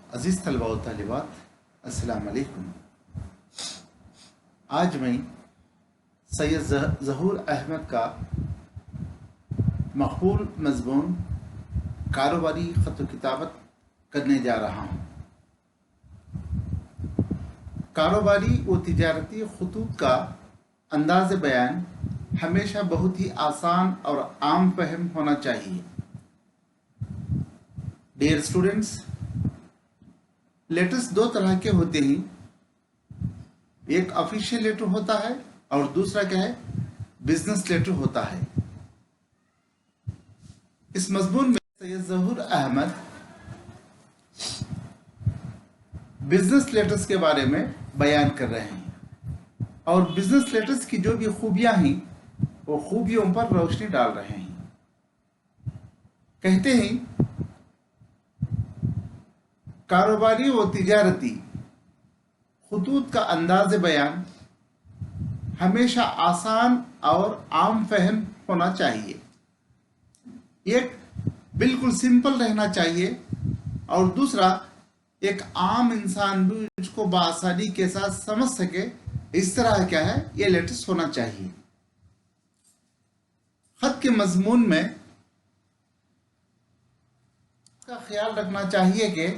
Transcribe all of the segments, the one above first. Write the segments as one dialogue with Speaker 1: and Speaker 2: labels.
Speaker 1: अजीज़ तलबा व तालिबात, अस्सलाम वालेकुम। आज मैं सैयद ज़हूर अहमद का मकबूल मज़मून कारोबारी ख़त व किताबत करने जा रहा हूँ। कारोबारी व तिजारती खतूत का अंदाज़ बयान हमेशा बहुत ही आसान और आम फहम होना चाहिए। डियर स्टूडेंट्स, लेटर्स दो तरह के होते हैं, एक ऑफिशियल लेटर होता है और दूसरा क्या है, बिजनेस लेटर होता है। इस मजमून में सैयद ज़हूर अहमद बिजनेस लेटर्स के बारे में बयान कर रहे हैं और बिजनेस लेटर्स की जो भी खूबियां हैं वो खूबियों पर रोशनी डाल रहे हैं। कहते हैं कारोबारी व तिजारती खतूत का अंदाज बयान हमेशा आसान और आम फहम होना चाहिए। एक बिल्कुल सिंपल रहना चाहिए और दूसरा एक आम इंसान भी इसको बआसानी के साथ समझ सके, इस तरह क्या है ये लेटर्स होना चाहिए। खत के मजमून में का ख्याल रखना चाहिए कि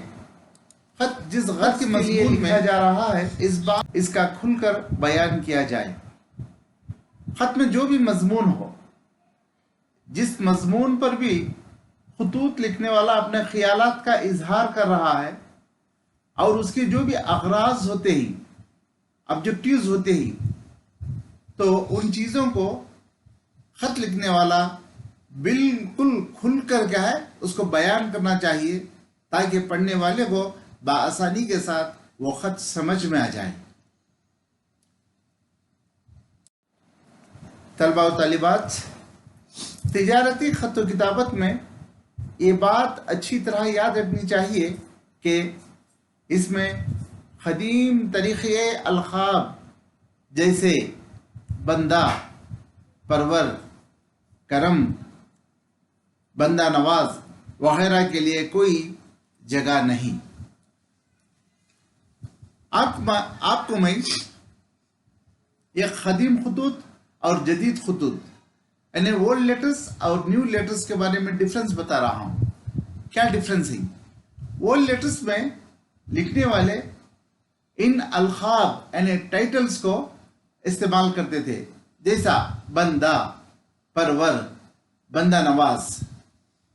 Speaker 1: खत जिस गरज के मजमून में लिखा जा रहा है इस बात इसका खुलकर बयान किया जाए। खत में जो भी मजमून हो, जिस मजमून पर भी खतूत लिखने वाला अपने ख्यालात का इजहार कर रहा है और उसके जो भी अगराज होते ही, ऑब्जेक्टिव्स होते ही, तो उन चीज़ों को खत लिखने वाला बिल्कुल खुलकर क्या है उसको बयान करना चाहिए, ताकि पढ़ने वाले को बआसानी के साथ वो खत समझ में आ जाए। तलबा व तालिबात, तिजारती खत व किताबत में ये बात अच्छी तरह याद रखनी चाहिए कि इसमें क़दीम तरीक़े अलक़ाब जैसे बंदा, परवर, करम, बंदा नवाज वगैरह के लिए कोई जगह नहीं। आपको मैं ये क़दीम खतूत और जदीद खतूत यानी ओल्ड लेटर्स और न्यू लेटर्स के बारे में डिफरेंस बता रहा हूँ। क्या डिफरेंस है? ओल्ड लेटर्स में लिखने वाले इन अलखाब यानी टाइटल्स को इस्तेमाल करते थे, जैसा बंदा, परवर, बंदा नवाज।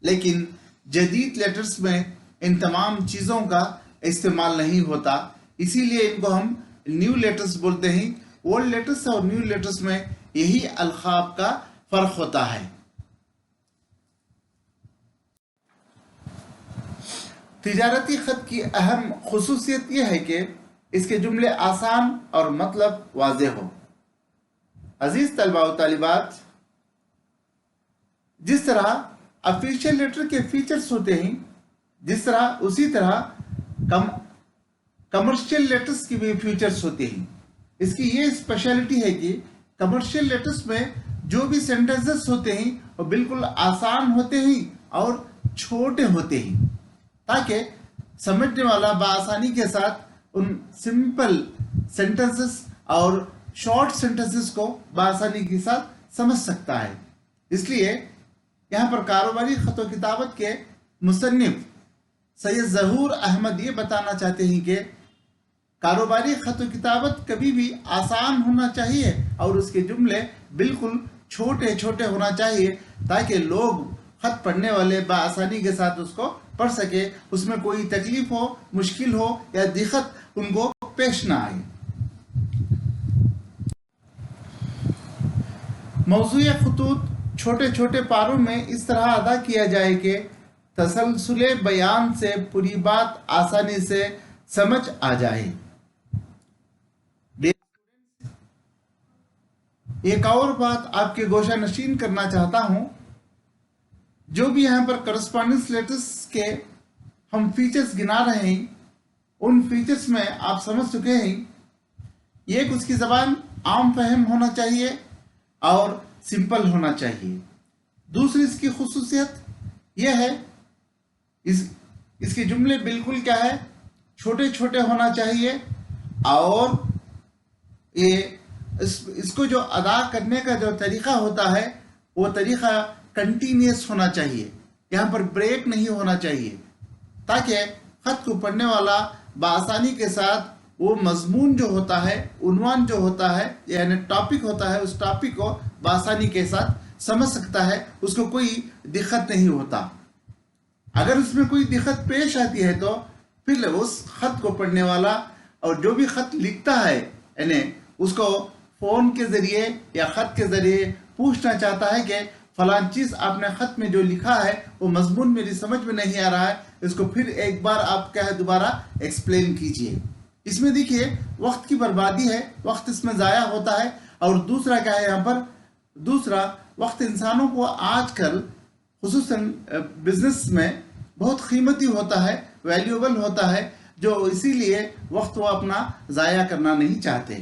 Speaker 1: लेकिन जदीद लेटर्स में इन तमाम चीज़ों का इस्तेमाल नहीं होता, इसीलिए इनको हम न्यू लेटर्स बोलते हैं। ओल्ड लेटर्स और न्यू लेटर्स में यही अलखाब का फर्क होता है। तिजारती खत की अहम खुसूसियत यह है कि इसके जुमले आसान और मतलब वाज़ेह हो। अजीज तलबा व तालिबात, जिस तरह ऑफिशियल लेटर के फीचर्स होते हैं, जिस तरह उसी तरह कमर्शियल लेटर्स की भी फीचर्स होते हैं। इसकी ये स्पेशलिटी है कि कमर्शियल लेटर्स में जो भी सेंटेंसेस होते हैं वो बिल्कुल आसान होते हैं और छोटे होते हैं, ताकि समझने वाला बआसानी के साथ उन सिंपल सेंटेंसेस और शॉर्ट सेंटेंसेस को बआसानी के साथ समझ सकता है। इसलिए यहाँ पर कारोबारी खत व किताबत के मुसन्निफ सैयद ज़हूर अहमद ये बताना चाहते हैं कि कारोबारी खत व किताबत कभी भी आसान होना चाहिए और उसके जुमले बिल्कुल छोटे छोटे होना चाहिए, ताकि लोग खत पढ़ने वाले बआसानी के साथ उसको पढ़ सके, उसमें कोई तकलीफ हो, मुश्किल हो या दिक्कत उनको पेश ना आए। मौज़ूए खतूत छोटे छोटे पारों में इस तरह अदा किया जाए कि तसलसुले बयान से पूरी बात आसानी से समझ आ जाए। एक और बात आपके गोशा नशीन करना चाहता हूं, जो भी यहाँ पर करस्पॉन्डेंस लेटर्स के हम फीचर्स गिना रहे हैं, उन फीचर्स में आप समझ चुके हैं। एक, उसकी ज़बान आम फहम होना चाहिए और सिंपल होना चाहिए। दूसरी इसकी खुसूसियत यह है, इसके जुमले बिल्कुल क्या है, छोटे छोटे होना चाहिए, और ये इसको जो अदा करने का जो तरीका होता है वो तरीका कंटिन्यूस होना चाहिए, यहाँ पर ब्रेक नहीं होना चाहिए, ताकि खत को पढ़ने वाला बआसानी के साथ वो मजमून जो होता है, उन्वान जो होता है, यानी टॉपिक होता है, उस टॉपिक को बआसानी के साथ समझ सकता है, उसको कोई दिक्कत नहीं होता। अगर उसमें कोई दिक्कत पेश आती है तो फिर उस खत को पढ़ने वाला और जो भी खत लिखता है यानी उसको फ़ोन के ज़रिए या ख़त के ज़रिए पूछना चाहता है कि फलां चीज़ आपने ख़त में जो लिखा है वो मजमून मेरी समझ में नहीं आ रहा है, इसको फिर एक बार आप क्या है दोबारा एक्सप्लेन कीजिए। इसमें देखिए वक्त की बर्बादी है, वक्त इसमें ज़ाया होता है। और दूसरा क्या है यहाँ पर, दूसरा वक्त इंसानों को आजकल खुसूसन बिजनेस में बहुत कीमती होता है, वैल्यूएबल होता है, जो इसीलिए वक्त वो अपना ज़ाया करना नहीं चाहते।